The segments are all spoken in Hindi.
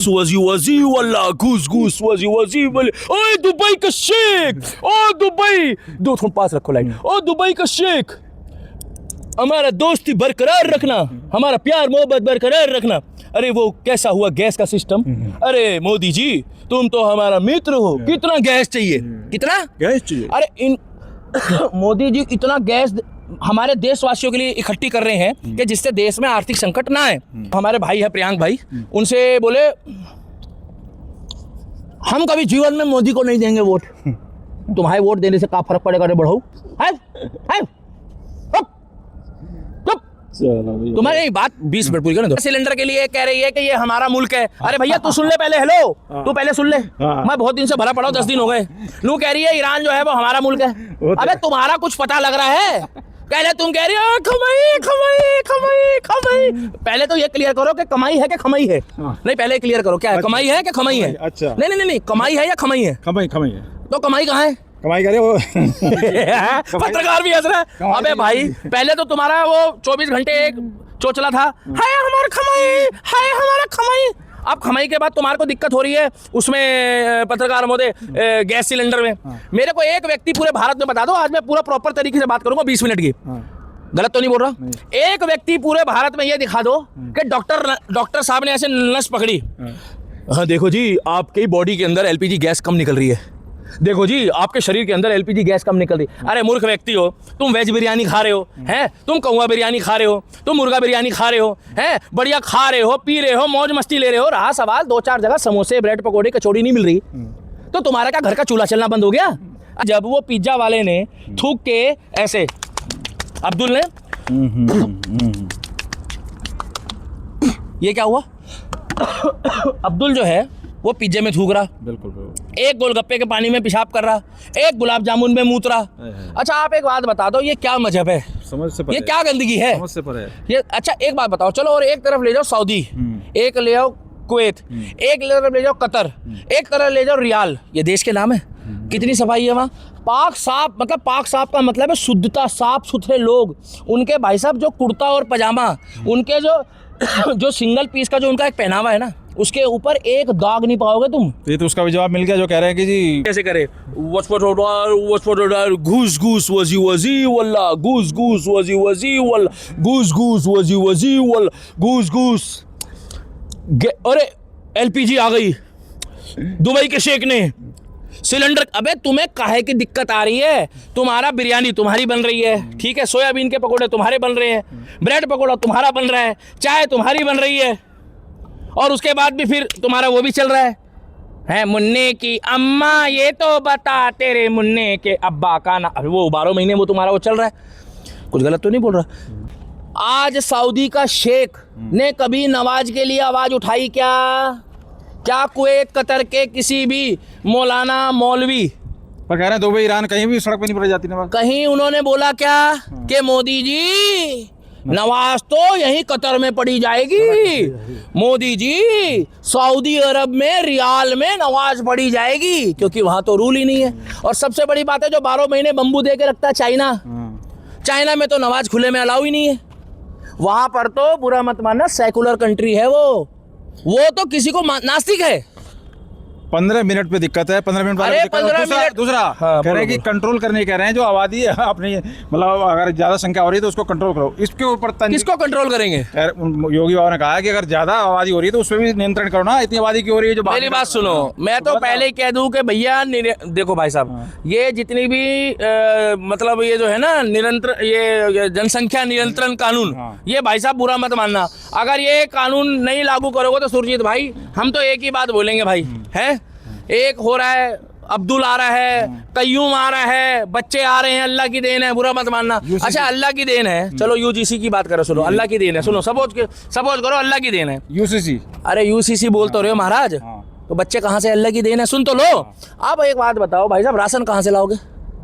वजी वजी वल्ला घूस घूस वजी वजी बोले ओए दुबई का शेख, ओ दुबई, दो थोड़ा पास रखो लाइन, ओ दुबई का शेख, हमारा दोस्ती बरकरार रखना, हमारा प्यार मोहब्बत बरकरार रखना। अरे वो कैसा हुआ गैस का सिस्टम? अरे मोदी जी तुम तो हमारा मित्र हो, कितना गैस चाहिए, कितना गैस चाहिए? अरे इन मोदी जी इतना गैस हमारे देशवासियों के लिए इकट्ठी कर रहे हैं कि जिससे देश में आर्थिक संकट ना आए। हमारे भाई है प्रियांक भाई, उनसे बोले हम कभी जीवन में मोदी को नहीं देंगे वोट, तुम्हारे वोट देने से क्या फर्क पड़ेगा रे बढ़ो, है तुम्हारी बात 20 मिनट पूरी करने दो। सिलेंडर के लिए कह रही है कि ये हमारा मुल्क है। अरे भैया तू सुन ले पहले, हेलो तू पहले सुन ले, मैं बहुत दिन से भरा पड़ा हूं, 10 दिन हो गए। लू कह रही है ईरान जो है वो हमारा मुल्क है। अबे तुम्हारा कुछ पता लग रहा है? पहले तुम कह रही हो कमाई कमाई कमाई कमाई, पहले तो ये क्लियर करो कि कमाई है कि खमाई है। नहीं पहले क्लियर करो क्या है, कमाई है कि खमाई है? अच्छा नहीं नहीं नहीं, कमाई है या खमाई है? कमाई कमाई है। तो कमाई कहाँ है? कमाई करे वो पत्रकार भी हंस रहा है। अबे भाई पहले तो तुम्हारा वो 24 घंटे एक चोचला था, हाय हमारा खमाई, हाय हमारा खमाई। अब खमाई के बाद तुम्हारे को दिक्कत हो रही है उसमें पत्रकार महोदय गैस सिलेंडर में। मेरे को एक व्यक्ति पूरे भारत में बता दो, आज मैं पूरा प्रॉपर तरीके से बात करूंगा 20 मिनट की, गलत तो नहीं बोल रहा। एक व्यक्ति पूरे भारत में ये दिखा दो कि डॉक्टर साहब ने ऐसे नस पकड़ी, हाँ देखो जी आपकी बॉडी के अंदर एलपीजी गैस कम निकल रही है, देखो जी आपके शरीर के अंदर एलपीजी गैस कम निकल रही। अरे मूर्ख व्यक्ति हो, तुम वेज बिरयानी खा रहे हो हैं, तुम कौवा बिरयानी खा रहे हो, तुम मुर्गा बिरयानी खा रहे हो हैं, बढ़िया खा रहे हो, पी रहे हो, मौज मस्ती ले रहे हो। रहा सवाल 2-4 जगह समोसे ब्रेड पकौड़े कचौड़ी नहीं मिल रही, तो तुम्हारा क्या घर का चूल्हा चलना बंद हो गया? जब वो पिज्जा वाले ने थूक के ऐसे, अब्दुल ने ये क्या हुआ, अब्दुल जो है वो पिज्जे में थूक रहा, बिल्कुल एक गोलगप्पे के पानी में पेशाब कर रहा, एक गुलाब जामुन में मूत रहा। अच्छा आप एक बात बता दो, ये क्या मजहब है? समझ से परे, ये क्या गंदगी है? समझ से परे ये। अच्छा एक बात बताओ, चलो और एक तरफ ले जाओ सऊदी, एक ले जाओ कुवैत, एक तरफ ले जाओ कतर, एक तरफ ले जाओ रियाल, ये देश के नाम है? कितनी सफाई है वहाँ? पाक साफ, मतलब पाक साफ का मतलब है शुद्धता, साफ सुथरे लोग। उनके भाई साहब जो कुर्ता और पजामा, उनके जो सिंगल पीस का जो उनका एक पहनावा है ना, उसके ऊपर एक दाग नहीं पाओगे तुम। ये तो उसका भी जवाब मिल गया जो कह रहे हैं कि जी कैसे करे, घूस घूस वजी वजी वल्ला, घूस घूस वजी वजी वल्ला, घूस घूस वजी वजी वल्ला, घूस घूस। अरे एलपीजी आ गई, दुबई के शेख ने सिलेंडर। अबे तुम्हें काहे की दिक्कत आ रही है? तुम्हारा बिरयानी तुम्हारी बन रही है, ठीक है, सोयाबीन के पकोड़े तुम्हारे बन रहे हैं, ब्रेड पकोड़ा तुम्हारा बन रहा है, चाय तुम्हारी बन रही है, और उसके बाद भी फिर तुम्हारा वो भी चल रहा है मुन्ने की अम्मा ये तो बता तेरे मुन्ने के अब्बा का ना, वो 12 महीने वो तुम्हारा वो चल रहा है। कुछ गलत तो नहीं बोल रहा? आज सऊदी का शेख ने कभी नवाज के लिए आवाज उठाई क्या? क्या कुवैत कतर के किसी भी मौलाना मौलवी, पर कह रहे हैं दुबई ईरान कहीं भी सड़क पे नहीं पड़ी जाती नवाज, कहीं उन्होंने बोला क्या कि मोदी जी नवाज तो यहीं कतर में पड़ी जाएगी, मोदी जी सऊदी अरब में रियाल में नवाज पड़ी जाएगी, क्योंकि वहां तो रूल ही नहीं है। और सबसे बड़ी बात है जो 12 महीने बम्बू दे के रखता है चाइना, चाइना में तो नवाज खुले में अलाउ ही नहीं है। वहां पर तो बुरा मत मानना सेकुलर कंट्री है वो तो किसी को नास्तिक है। 15 मिनट पे दिक्कत है, 15 मिनट बाद दूसरा कह रहे हैं कि कंट्रोल करने कह रहे हैं जो आबादी है अपनी, मतलब अगर ज्यादा संख्या हो रही है तो उसको कंट्रोल करो। इसके ऊपर किसको कंट्रोल करेंगे? योगी बाबा ने कहा है कि अगर ज्यादा आबादी हो रही है तो उस पर भी नियंत्रण करो ना, इतनी आबादी की हो रही है जो। मेरी बात सुनो, मैं तो पहले ही कह दूं कि भैया देखो भाई साहब, ये जितनी भी मतलब ये जो है ना निरंतर ये जनसंख्या नियंत्रण कानून, ये भाई साहब बुरा मत मानना, अगर ये कानून नहीं लागू करोगे तो सुरजीत भाई हम तो एक ही बात बोलेंगे भाई, है एक हो रहा है, अब्दुल आ रहा है, कय्यूम आ रहा है, बच्चे आ रहे हैं, अल्लाह की देन है, बुरा मत मानना। अच्छा अल्लाह की देन है, चलो यूजीसी की बात करो, सुनो अल्लाह की देन है, सुनो सपोज करो अल्लाह की देन है। यूसीसी, अरे यूसीसी बोल तो रहे हो महाराज, तो बच्चे कहाँ से, अल्लाह की देन है, सुन तो लो। अब एक बात बताओ भाई साहब, राशन कहाँ से लाओगे?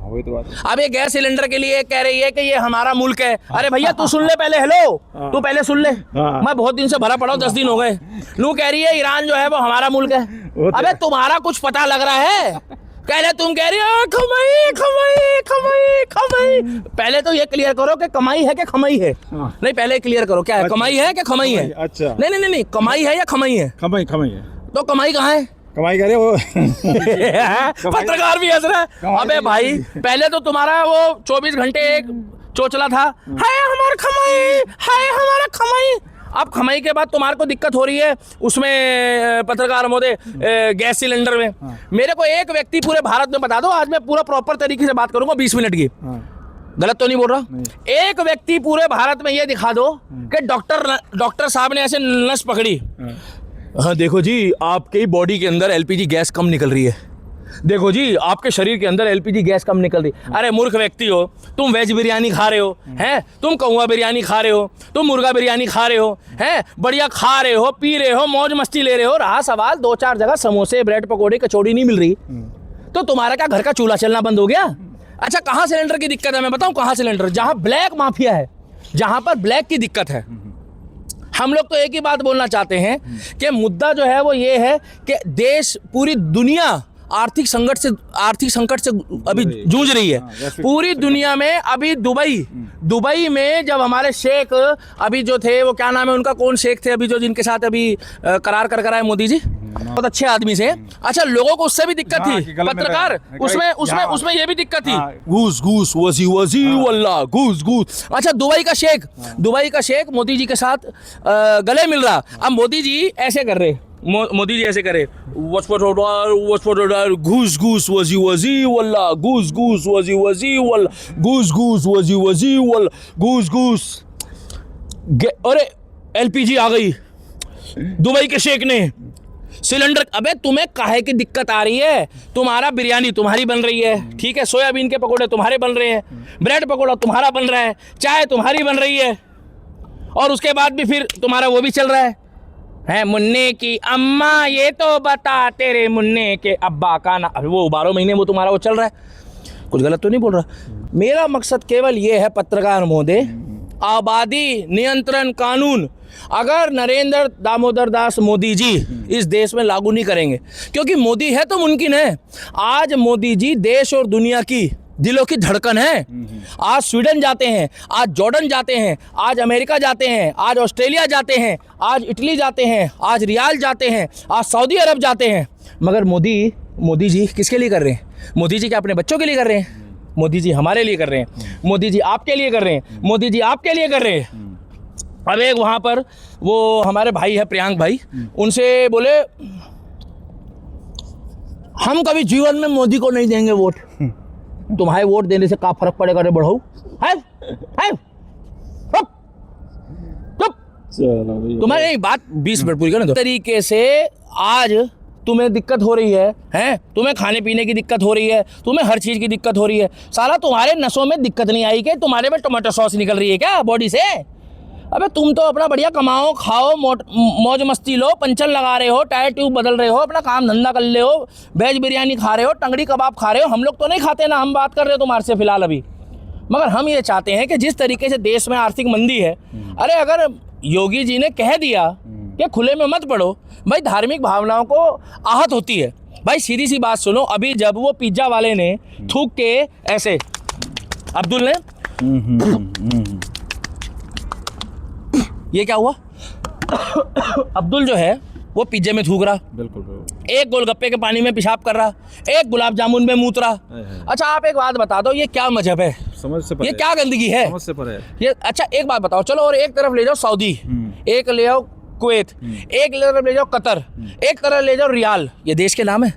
तो बात। अब ये गैस सिलेंडर के लिए कह रही है कि ये हमारा मुल्क है। अरे भैया तू सुन ले पहले, हेलो तू पहले सुन ले, मैं बहुत दिन से भरा पड़ा हूँ, 10 दिन हो गए। लू कह रही है ईरान जो है वो हमारा मुल्क है। अबे तुम्हारा कुछ पता लग रहा है? पहले तुम कह रही हो कमाई कमाई कमाई कमाई, पहले तो ये क्लियर करो कि कमाई है कि खमाई है। नहीं पहले क्लियर करो क्या है, कमाई है कि खमाई है? अच्छा नहीं नहीं नहीं, कमाई है या खमाई है? खमाई खमाई है। तो कमाई कहाँ है? कमाई करे वो पत्रकार भी हंस रहा है। अबे भाई पहले तो तुम्हारा वो 24 घंटे एक चोचला था, हाय हमारा खमाई, हाय हमारा खमाई। अब खमाई के बाद तुम्हारे को दिक्कत हो रही है उसमें पत्रकार महोदय गैस सिलेंडर में। मेरे को एक व्यक्ति पूरे भारत में बता दो, आज मैं पूरा प्रॉपर तरीके से बात करूंगा 20 मिनट की, गलत तो नहीं बोल रहा। एक व्यक्ति पूरे भारत में ये दिखा दो कि डॉक्टर साहब ने ऐसे नस पकड़ी, हाँ देखो जी आपके बॉडी के अंदर एलपीजी गैस कम निकल रही है, देखो जी आपके शरीर के अंदर एलपीजी गैस कम निकल रही। अरे मूर्ख व्यक्ति हो तुम, वेज बिरयानी खा रहे हो हैं, तुम कौवा बिरयानी खा रहे हो, तुम मुर्गा बिरयानी खा रहे हो हैं, बढ़िया खा रहे हो, पी रहे हो, मौज मस्ती ले रहे हो। रहा सवाल 2-4 जगह समोसे, ब्रेड पकौड़े, कचौड़ी नहीं मिल रही, तो तुम्हारा क्या घर का चूल्हा चलना बंद हो गया? अच्छा कहाँ सिलेंडर की दिक्कत है मैं बताऊँ कहाँ सिलेंडर, जहाँ ब्लैक माफिया है, जहाँ पर ब्लैक की दिक्कत है। हम लोग तो एक ही बात बोलना चाहते हैं कि मुद्दा जो है वो ये है कि देश, पूरी दुनिया आर्थिक संकट से अभी जूझ रही है पूरी दुनिया में। अभी दुबई में जब हमारे शेख अभी जो थे, वो क्या नाम है उनका, कौन शेख थे अभी जो जिनके साथ अभी करार कर आए मोदी जी, बहुत अच्छे आदमी से। अच्छा लोगों को उससे भी दिक्कत थी, पत्रकार उसमें ये भी दिक्कत थी, घूस घूस वजी वजी वल्ला घूस घूस। अच्छा दुबई का शेख मोदी जी के साथ गले मिल रहा। अब मोदी जी ऐसे कर रहे, मोदी जी ऐसे करे, घूस घूस वजी वजी वल्ला घूस घूस वजी वजी वल्ला घूस घूस वजी वजी वल्ला घूस घूस। अरे एलपीजी आ गई, दुबई के शेख ने सिलेंडर। अबे तुम्हें काहे की दिक्कत आ रही है? तुम्हारा बिरयानी तुम्हारी बन रही है, ठीक है, सोयाबीन के पकोड़े तुम्हारे बन रहे हैं, ब्रेड पकोड़ा तुम्हारा बन रहा है, चाय तुम्हारी बन रही है, और उसके बाद भी फिर तुम्हारा वो भी चल रहा है मुन्ने की अम्मा ये तो बता तेरे मुन्ने के अब्बा का ना, वो 12 महीने वो तुम्हारा वो चल रहा है। कुछ गलत तो नहीं बोल रहा। मेरा मकसद केवल ये है पत्रकार महोदय, आबादी नियंत्रण कानून अगर नरेंद्र दामोदर दास मोदी जी इस देश में लागू नहीं करेंगे, क्योंकि मोदी है तो मुमकिन है। आज मोदी जी देश और दुनिया की दिलों की धड़कन है। आज स्वीडन जाते हैं, आज जॉर्डन जाते हैं, आज अमेरिका जाते हैं, आज ऑस्ट्रेलिया जाते हैं, आज इटली जाते हैं, आज रियाल जाते हैं, आज सऊदी अरब जाते हैं। मगर मोदी जी किसके लिए कर रहे हैं? मोदी जी क्या अपने बच्चों के लिए कर रहे हैं? मोदी जी हमारे लिए कर रहे हैं, मोदी जी आपके लिए कर रहे हैं, मोदी जी आपके लिए कर रहे हैं। अब एक वहाँ पर वो हमारे भाई है प्रियांक भाई, उनसे बोले हम कभी जीवन में मोदी को नहीं देंगे वोट, तुम्हारे वोट देने से क्या फर्क पड़ेगा रे बढ़ो, है तुम्हारे एक बात 20 मिनट पूरी करने दो। तरीके से आज तुम्हें दिक्कत हो रही है, तुम्हें खाने पीने की दिक्कत हो रही है, तुम्हें हर चीज की दिक्कत हो रही है। साला तुम्हारे नसों में दिक्कत नहीं आई कि तुम्हारे में टमाटो सॉस निकल रही है क्या बॉडी से? अबे तुम तो अपना बढ़िया कमाओ, खाओ, मौज मस्ती लो, पंचर लगा रहे हो, टायर ट्यूब बदल रहे हो, अपना काम धंधा कर ले हो, वेज बिरयानी खा रहे हो, टंगड़ी कबाब खा रहे हो। हम लोग तो नहीं खाते ना, हम बात कर रहे हो तुम्हारे से फिलहाल अभी। मगर हम ये चाहते हैं कि जिस तरीके से देश में आर्थिक मंदी है, अरे अगर योगी जी ने कह दिया कि खुले में मत पड़ो, भाई धार्मिक भावनाओं को आहत होती है। भाई सीधी सी बात सुनो, अभी जब वो पिज्जा वाले ने थूक के ऐसे, अब्दुल ने ये क्या हुआ? अब्दुल जो है वो पिज्जे में थूक रहा, बिल्कुल एक गोलगप्पे के पानी में पेशाब कर रहा, एक गुलाब जामुन में मूत रहा। अच्छा आप एक बात बता दो, ये क्या मजहब है? समझ से पर ये क्या गंदगी है? समझ से पर है ये। अच्छा एक बात बताओ, चलो और एक तरफ ले जाओ सऊदी, एक ले जाओ कुवैत, एक तरफ ले जाओ कतर, एक तरफ ले जाओ रियाल, ये देश के नाम है?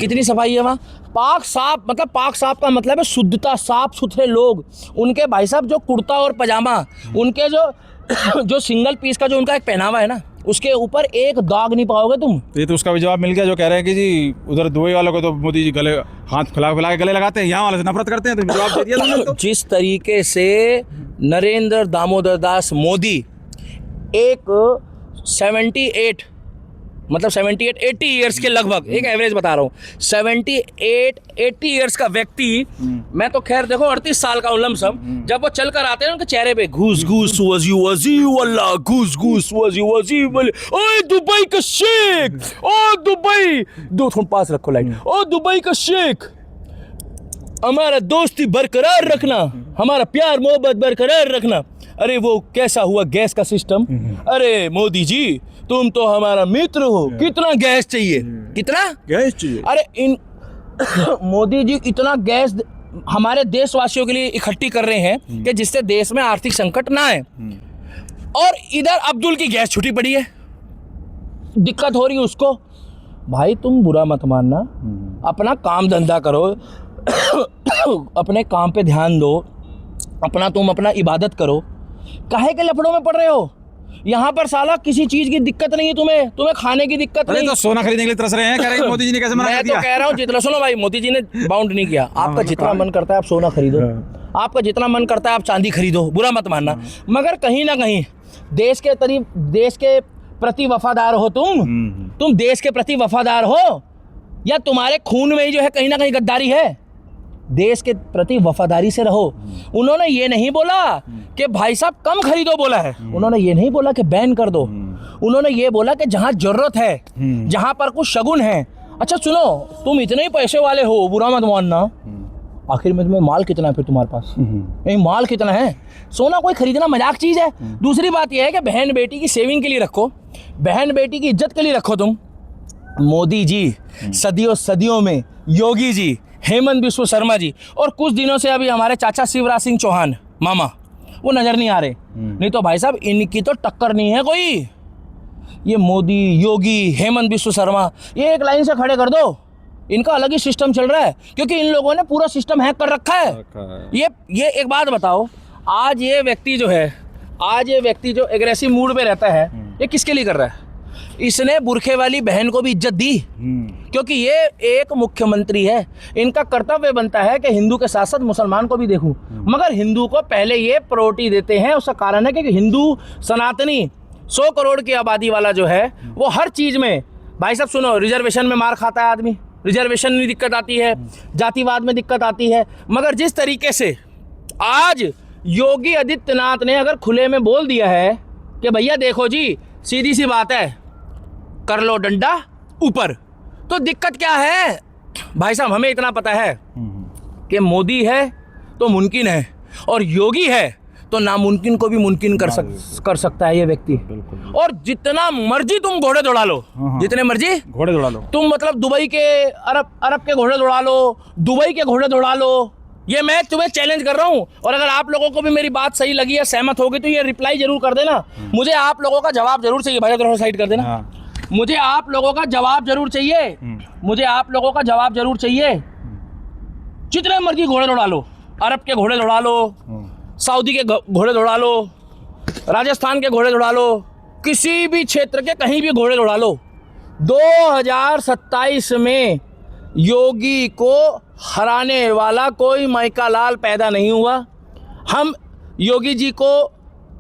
कितनी सफाई है वहाँ? पाक साफ, मतलब पाक साफ का मतलब है शुद्धता, साफ सुथरे लोग। उनके भाई साहब जो कुर्ता और पजामा, उनके जो सिंगल पीस का जो उनका एक पहनावा है ना, उसके ऊपर एक दाग नहीं पाओगे तुम। ये तो उसका भी जवाब मिल गया, जो कह रहे हैं कि जी उधर दुबई वालों को तो मोदी जी गले हाथ फैला के गले लगाते हैं, यहाँ वाले से नफरत करते हैं, तो जवाब दे दिया तुमने तो। जिस तरीके से नरेंद्र दामोदर दास मोदी एक 80 ईयर्स के लगभग, एक एवरेज बता रहा हूँ, 80 ईयर्स का व्यक्ति, मैं तो खैर देखो 38 साल का हूँ लमसम, जब वो चल कर आते हैं उनके चेहरे पे घूस घूस वजी वजी वल्ला घूस घूस वजी वजी वल्ला, ओए दुबई का शेख, ओ दुबई, दो थोड़ा पास रखो लाइन, ओ दुबई का शेख, हमारा दोस्ती बरकरार रखना, हमारा प्यार मोहब्बत बरकरार रखना। अरे वो कैसा हुआ गैस का सिस्टम? अरे मोदी जी तुम तो हमारा मित्र हो, कितना गैस चाहिए, कितना गैस चाहिए। अरे इन मोदी जी इतना गैस हमारे देशवासियों के लिए इकट्ठी कर रहे हैं कि जिससे देश में आर्थिक संकट ना आए, और इधर अब्दुल की गैस छुट्टी पड़ी है, दिक्कत हो रही है उसको। भाई तुम बुरा मत मानना, अपना काम धंधा करो, अपने काम पे ध्यान दो, अपना इबादत करो, काहे के लफड़ों में पड़ रहे हो। यहाँ पर साला किसी चीज की दिक्कत नहीं है, तुम्हें खाने की दिक्कत नहीं। तो सोना खरीदने के लिए तरस रहे हैं, कह रहे हैं मोदी जी ने कैसे मना कर दिया। मैं तो कह रहा हूँ जितना, सुनो भाई, मोदी जी ने बाउंड नहीं किया। आपका जितना मन करता है आप सोना खरीदो, आपका जितना मन करता है आप चांदी खरीदो, बुरा मत मानना, मगर कहीं ना कहीं देश के प्रति वफादार हो तुम देश के प्रति वफादार हो, या तुम्हारे खून में ही जो है कहीं ना कहीं गद्दारी है। देश के प्रति वफादारी से रहो। उन्होंने ये नहीं बोला कि भाई साहब कम खरीदो बोला है, उन्होंने ये नहीं बोला कि बैन कर दो, उन्होंने ये बोला कि जहां जरूरत है, जहां पर कुछ शगुन है। अच्छा सुनो, तुम इतने ही पैसे वाले हो, बुरा मत मानना, आखिर में तुम्हें माल कितना है फिर तुम्हारे पास, नहीं माल कितना है। सोना कोई खरीदना मजाक चीज है। दूसरी बात यह है कि बहन बेटी की सेविंग के लिए रखो, बहन बेटी की इज्जत के लिए रखो तुम। मोदी जी सदियों में, योगी जी, हेमंत बिस्व शर्मा जी, और कुछ दिनों से अभी हमारे चाचा शिवराज सिंह चौहान मामा, वो नजर नहीं आ रहे। नहीं तो भाई साहब इनकी तो टक्कर नहीं है कोई। ये मोदी, योगी, हेमंत बिस्व शर्मा, ये एक लाइन से खड़े कर दो, इनका अलग ही सिस्टम चल रहा है, क्योंकि इन लोगों ने पूरा सिस्टम हैक कर रखा है। ये एक बात बताओ, आज ये व्यक्ति जो एग्रेसिव मूड में रहता है, ये किसके लिए कर रहा है? इसने बुरखे वाली बहन को भी इज्जत दी, क्योंकि ये एक मुख्यमंत्री है। इनका कर्तव्य बनता है कि हिंदू के साथ साथ मुसलमान को भी देखूं, मगर हिंदू को पहले ये प्रायोरिटी देते हैं। उसका कारण है कि हिंदू सनातनी 100 करोड़ की आबादी वाला जो है, वो हर चीज़ में, भाई साहब सुनो, रिजर्वेशन में मार खाता है आदमी, रिजर्वेशन में दिक्कत आती है, जातिवाद में दिक्कत आती है, मगर जिस तरीके से आज योगी आदित्यनाथ ने अगर खुले में बोल दिया है कि भैया देखो जी, सीधी सी बात है, कर लो डंडा ऊपर, तो दिक्कत क्या है भाई साहब? हमें इतना पता है कि मोदी है तो मुमकिन है, और योगी है तो नामुमकिन को भी मुमकिन कर सकता है ये व्यक्ति। और जितना मर्जी तुम घोड़े दौड़ा लो, जितने मर्जी घोड़े दौड़ा लो तुम, मतलब दुबई के अरब के घोड़े दौड़ा लो, दुबई के घोड़े दौड़ा लो, ये मैं तुम्हें चैलेंज कर रहा हूँ। और अगर आप लोगों को भी मेरी बात सही लगी है, सहमत होगी, तो ये रिप्लाई जरूर कर देना। मुझे आप लोगों का जवाब जरूर चाहिए। भाई थोड़ा साइड कर देना। मुझे आप लोगों का जवाब जरूर चाहिए, मुझे आप लोगों का जवाब जरूर चाहिए। जितने मर्जी घोड़े दौड़ा लो, अरब के घोड़े दौड़ा लो, सऊदी के घोड़े दौड़ा लो, राजस्थान के घोड़े दौड़ा लो, किसी भी क्षेत्र के कहीं भी घोड़े दौड़ा लो। 2027 में योगी को हराने वाला कोई मैका लाल पैदा नहीं हुआ। हम योगी जी को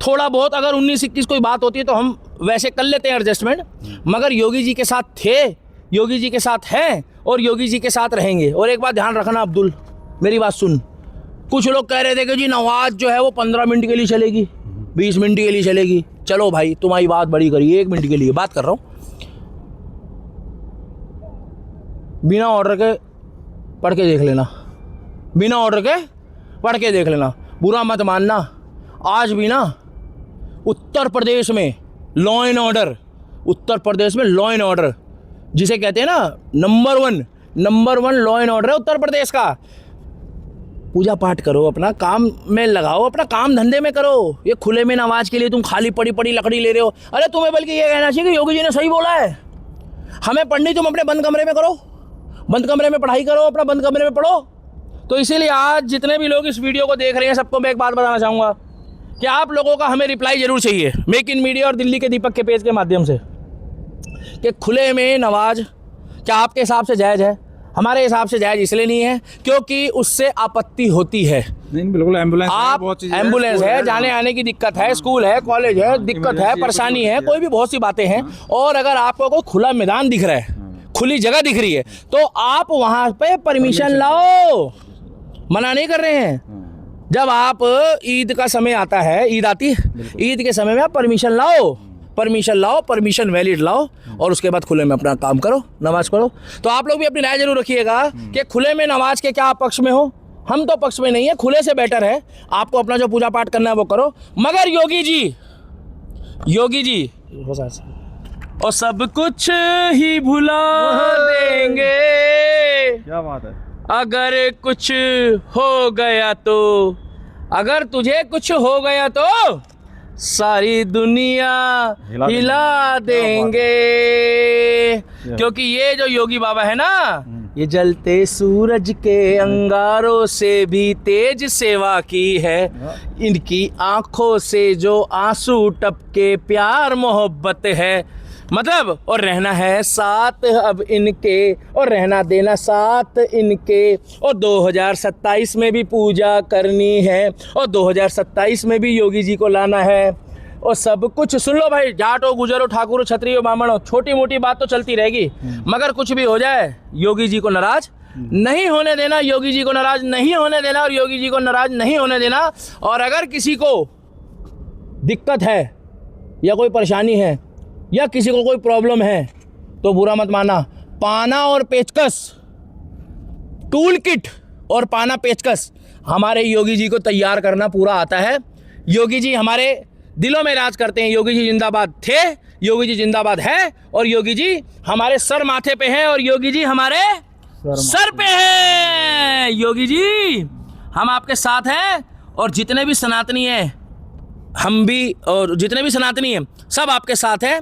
थोड़ा बहुत, अगर 19-21 कोई बात होती है तो हम वैसे कर लेते हैं एडजस्टमेंट, मगर योगी जी के साथ थे, योगी जी के साथ हैं, और योगी जी के साथ रहेंगे। और एक बात ध्यान रखना अब्दुल, मेरी बात सुन। कुछ लोग कह रहे थे कि जी नवाज जो है वो 15 मिनट के लिए चलेगी, 20 मिनट के लिए चलेगी। चलो भाई, तुम्हारी बात बड़ी करी, 1 मिनट के लिए बात कर रहा हूँ। बिना ऑर्डर के पढ़ के देख लेना, बिना ऑर्डर के पढ़ के देख लेना, बुरा मत मानना। आज भी ना उत्तर प्रदेश में law and order, Uttar Pradesh में लॉ एंड ऑर्डर जिसे कहते हैं ना, number one law and order है उत्तर प्रदेश का। पूजा पाठ करो, अपना काम में लगाओ, अपना काम धंधे में करो। ये खुले में नमाज के लिए तुम खाली पड़ी लकड़ी ले रहे हो। अरे तुम्हें बल्कि ये कहना चाहिए कि योगी जी ने सही बोला है, हमें पढ़नी तुम अपने बंद कमरे में करो, बंद कमरे में पढ़ाई करो, अपना बंद कमरे में पढ़ो। तो इसीलिए आज जितने भी लोग इस वीडियो को देख रहे हैं, सबको मैं एक बात बताना चाहूँगा कि आप लोगों का हमें रिप्लाई जरूर चाहिए, मेक इन मीडिया और दिल्ली के दीपक के पेज के माध्यम से, कि खुले में नमाज क्या आपके हिसाब से जायज़ है? हमारे हिसाब से जायज़ इसलिए नहीं है क्योंकि उससे आपत्ति होती है। नहीं बिल्कुल, एम्बुलेंस है, जाने आने की दिक्कत है, स्कूल है, कॉलेज है, दिक्कत है, परेशानी है, कोई भी बहुत सी बातें हैं। और अगर आपको कोई खुला मैदान दिख रहा है, खुली जगह दिख रही है, तो आप वहाँ पे परमिशन लाओ, मना नहीं कर रहे हैं। जब आप ईद का समय आता है, ईद आती है, ईद के समय में आप परमिशन लाओ, परमिशन वैलिड लाओ, और उसके बाद खुले में अपना काम करो, नमाज पढ़ो। तो आप लोग भी अपनी राय जरूर रखिएगा कि खुले में नमाज के क्या आप पक्ष में हो? हम तो पक्ष में नहीं है, खुले से बेटर है। आपको अपना जो पूजा पाठ करना है वो करो। मगर योगी जी और सब कुछ ही भुला देंगे क्या बात है। अगर कुछ हो गया तो, अगर तुझे कुछ हो गया तो सारी दुनिया हिला देंगे। क्योंकि ये जो योगी बाबा है ना, ये जलते सूरज के अंगारों से भी तेज सेवा की है। इनकी आंखों से जो आंसू टपके प्यार मोहब्बत है, मतलब और रहना है साथ अब इनके, और रहना देना साथ इनके। और 2027 में भी पूजा करनी है, और 2027 में भी योगी जी को लाना है। और सब कुछ सुन लो भाई, जाट हो, गुजर हो, ठाकुर हो, क्षत्रिय हो, ब्राह्मण हो, छोटी मोटी बात तो चलती रहेगी, मगर कुछ भी हो जाए योगी जी को नाराज नहीं होने देना, योगी जी को नाराज नहीं होने देना, और योगी जी को नाराज नहीं होने देना। और अगर किसी को दिक्कत है या कोई परेशानी है या किसी को कोई प्रॉब्लम है तो बुरा मत माना। पाना और पेचकस, टूल किट और पाना पेचकस हमारे योगी जी को तैयार करना पूरा आता है। योगी जी हमारे दिलों में राज करते हैं। योगी जी जिंदाबाद थे, योगी जी जिंदाबाद है, और योगी जी हमारे सर माथे पे है, और योगी जी हमारे सर पे है। योगी जी हम आपके साथ हैं, और जितने भी सनातनी हैं हम भी, और जितने भी सनातनी हैं सब आपके साथ हैं।